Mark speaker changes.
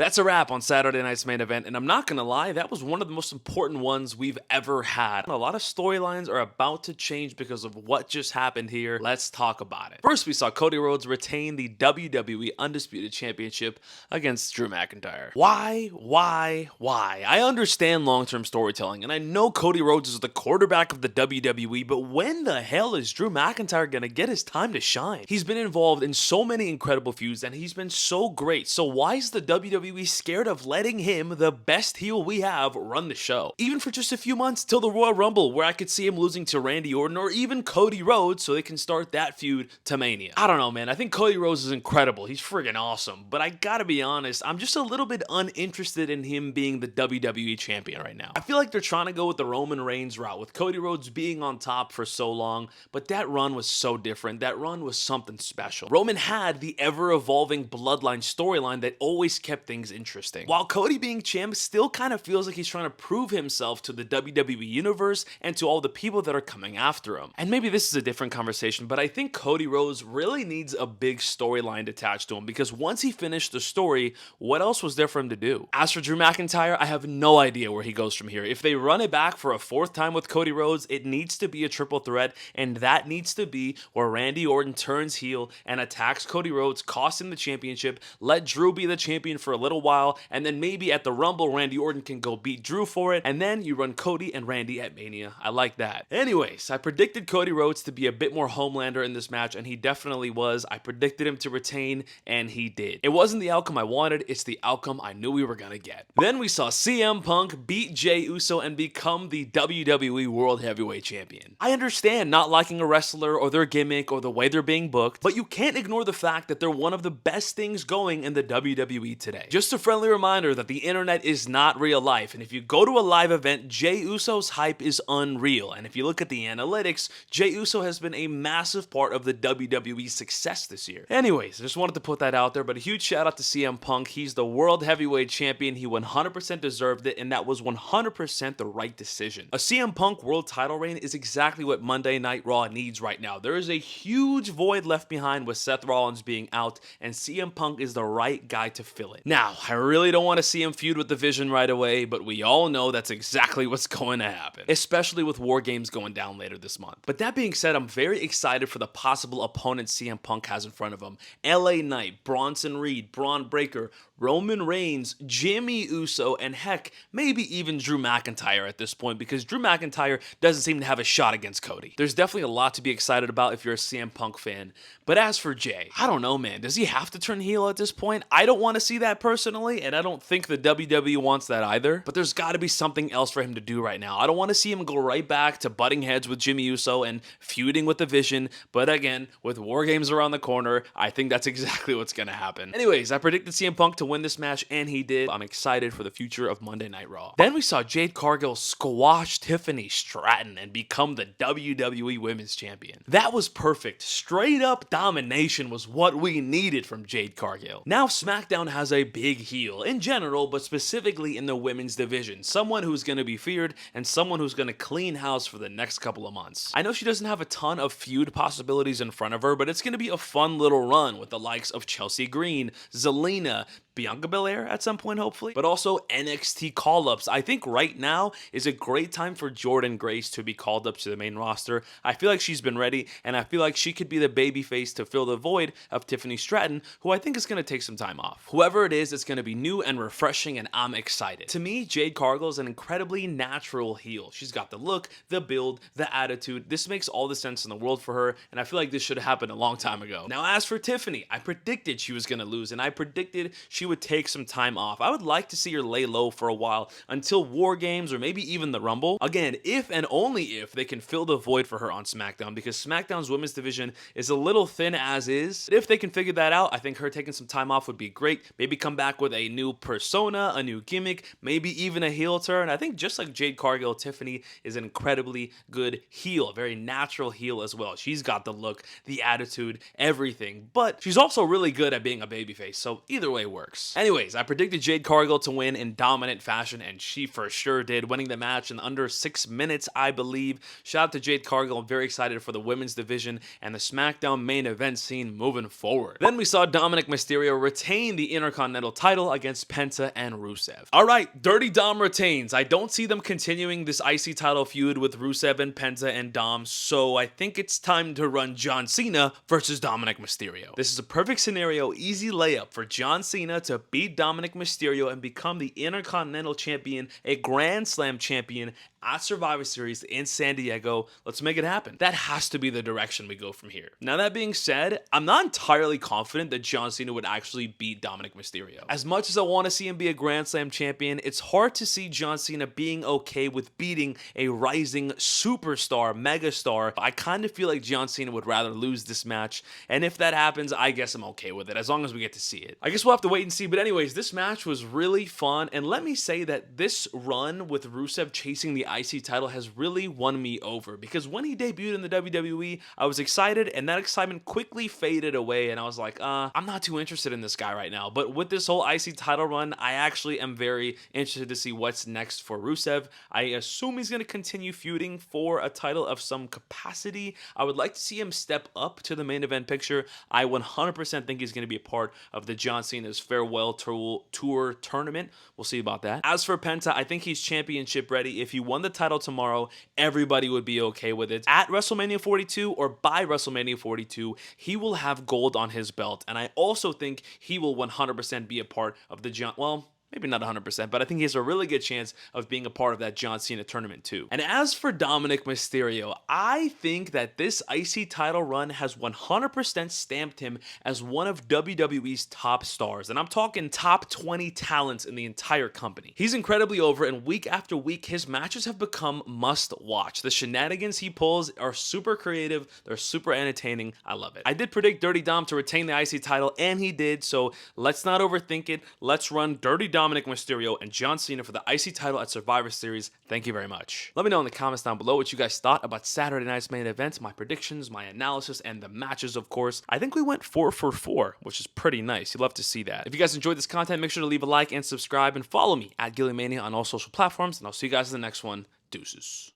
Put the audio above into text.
Speaker 1: That's a wrap on Saturday night's main event, and I'm not gonna lie, that was one of the most important ones we've ever had. A lot of storylines are about to change because of what just happened here. Let's talk about it. First, we saw Cody Rhodes retain the WWE Undisputed Championship against Drew McIntyre. Why? I understand long-term storytelling, and I know Cody Rhodes is the quarterback of the WWE, but when the hell is Drew McIntyre gonna get his time to shine? He's been involved in so many incredible feuds, and he's been so great, so why is the WWE scared of letting him, the best heel we have, run the show? Even for just a few months till the Royal Rumble, where I could see him losing to Randy Orton or even Cody Rhodes so they can start that feud to Mania. I don't know, man. I think Cody Rhodes is incredible. He's friggin' awesome. But I gotta be honest, I'm just a little bit uninterested in him being the WWE champion right now. I feel like they're trying to go with the Roman Reigns route, with Cody Rhodes being on top for so long, but that run was so different. That run was something special. Roman had the ever-evolving bloodline storyline that always kept things interesting. While Cody being champ still kind of feels like he's trying to prove himself to the WWE universe and to all the people that are coming after him. And maybe this is a different conversation, but I think Cody Rhodes really needs a big storyline attached to him, because once he finished the story, what else was there for him to do? As for Drew McIntyre, I have no idea where he goes from here. If they run it back for a fourth time with Cody Rhodes, it needs to be a triple threat, and that needs to be where Randy Orton turns heel and attacks Cody Rhodes, costs him the championship, let Drew be the champion for a little while, and then maybe at the Rumble, Randy Orton can go beat Drew for it, and then you run Cody and Randy at Mania. I like that. Anyways, I predicted Cody Rhodes to be a bit more Homelander in this match, and he definitely was. I predicted him to retain, and he did. It wasn't the outcome I wanted, it's the outcome I knew we were gonna get. Then we saw CM Punk beat Jey Uso and become the WWE World Heavyweight Champion. I understand not liking a wrestler or their gimmick or the way they're being booked, but you can't ignore the fact that they're one of the best things going in the WWE today. Just a friendly reminder that the internet is not real life, and if you go to a live event, Jey Uso's hype is unreal, and if you look at the analytics, Jey Uso has been a massive part of the WWE's success this year. Anyways, I just wanted to put that out there, but a huge shout out to CM Punk. He's the World Heavyweight Champion. He 100% deserved it, and that was 100% the right decision. A CM Punk world title reign is exactly what Monday Night Raw needs right now. There is a huge void left behind with Seth Rollins being out, and CM Punk is the right guy to fill it. Now, I really don't want to see him feud with the Vision right away, but we all know that's exactly what's going to happen, especially with War Games going down later this month. But that being said, I'm very excited for the possible opponents CM Punk has in front of him. LA Knight, Bronson Reed, Braun Breaker, Roman Reigns, Jimmy Uso, and heck, maybe even Drew McIntyre at this point, because Drew McIntyre doesn't seem to have a shot against Cody. There's definitely a lot to be excited about if you're a CM Punk fan. But as for Jey, I don't know, man. Does he have to turn heel at this point? I don't want to see that personally, and I don't think the WWE wants that either. But there's got to be something else for him to do right now. I don't want to see him go right back to butting heads with Jimmy Uso and feuding with the Vision. But again, with War Games around the corner, I think that's exactly what's going to happen. Anyways, I predicted CM Punk to win this match, and he did. I'm excited for the future of Monday Night Raw. Then we saw Jade Cargill squash Tiffany Stratton and become the WWE Women's Champion. That was perfect. Straight up domination was what we needed from Jade Cargill. Now SmackDown has a big heel in general, but specifically in the women's division. Someone who's going to be feared and someone who's going to clean house for the next couple of months. I know she doesn't have a ton of feud possibilities in front of her, but it's going to be a fun little run with the likes of Chelsea Green, Zelina, Bianca Belair at some point, hopefully, but also NXT call-ups. I think right now is a great time for Jordynne Grace to be called up to the main roster. I feel like she's been ready, and I feel like she could be the babyface to fill the void of Tiffany Stratton, who I think is going to take some time off. Whoever it is, it's going to be new and refreshing, and I'm excited. To me, Jade Cargill is an incredibly natural heel. She's got the look, the build, the attitude. This makes all the sense in the world for her, and I feel like this should have happened a long time ago. Now, as for Tiffany, I predicted she was going to lose, and I predicted she would take some time off. I would like to see her lay low for a while until War Games or maybe even the Rumble. Again, if and only if they can fill the void for her on SmackDown, because SmackDown's women's division is a little thin as is. If they can figure that out, I think her taking some time off would be great. Maybe come back with a new persona, a new gimmick, maybe even a heel turn. I think just like Jade Cargill, Tiffany is an incredibly good heel, a very natural heel as well. She's got the look, the attitude, everything, but she's also really good at being a babyface, so either way works. works. Anyways, I predicted Jade Cargill to win in dominant fashion, and she for sure did, winning the match in under 6 minutes, I believe. Shout out to Jade Cargill. I'm very excited for the women's division and the SmackDown main event scene moving forward. Then we saw Dominik Mysterio retain the Intercontinental title against Penta and Rusev. Alright, Dirty Dom retains. I don't see them continuing this IC title feud with Rusev and Penta and Dom, so I think it's time to run John Cena versus Dominik Mysterio. This is a perfect scenario, easy layup for John Cena to beat Dominik Mysterio and become the Intercontinental Champion, a Grand Slam champion at Survivor Series in San Diego. Let's make it happen. That has to be the direction we go from here. Now, that being said, I'm not entirely confident that John Cena would actually beat Dominik Mysterio. As much as I want to see him be a Grand Slam champion, it's hard to see John Cena being okay with beating a rising superstar, megastar. I kind of feel like John Cena would rather lose this match, and if that happens, I guess I'm okay with it, as long as we get to see it. I guess we'll have to wait and see, but anyways, this match was really fun, and let me say that this run with Rusev chasing the IC title has really won me over, because when he debuted in the WWE, I was excited, and that excitement quickly faded away, and I was like, I'm not too interested in this guy right now. But with this whole IC title run, I actually am very interested to see what's next for Rusev. I assume he's going to continue feuding for a title of some capacity. I would like to see him step up to the main event picture. I 100% think he's going to be a part of the John Cena's Farewell Tour tournament. We'll see about that. As for Penta, I think he's championship ready. If he won the title tomorrow, everybody would be okay with it. At WrestleMania 42 or by WrestleMania 42, he will have gold on his belt, and I also think he will 100% be a part of the maybe not 100%, but I think he has a really good chance of being a part of that John Cena tournament too. And as for Dominik Mysterio, I think that this IC title run has 100% stamped him as one of WWE's top stars. And I'm talking top 20 talents in the entire company. He's incredibly over, and week after week, his matches have become must watch. The shenanigans he pulls are super creative. They're super entertaining. I love it. I did predict Dirty Dom to retain the IC title, and he did. So let's not overthink it. Let's run Dirty Dominik Mysterio and John Cena for the IC title at Survivor Series. Thank you very much. Let me know in the comments down below what you guys thought about Saturday night's main event, my predictions, my analysis, and the matches, of course. I think we went 4 for 4, which is pretty nice. You'd love to see that. If you guys enjoyed this content, make sure to leave a like and subscribe, and follow me at GillyMania on all social platforms, and I'll see you guys in the next one. Deuces.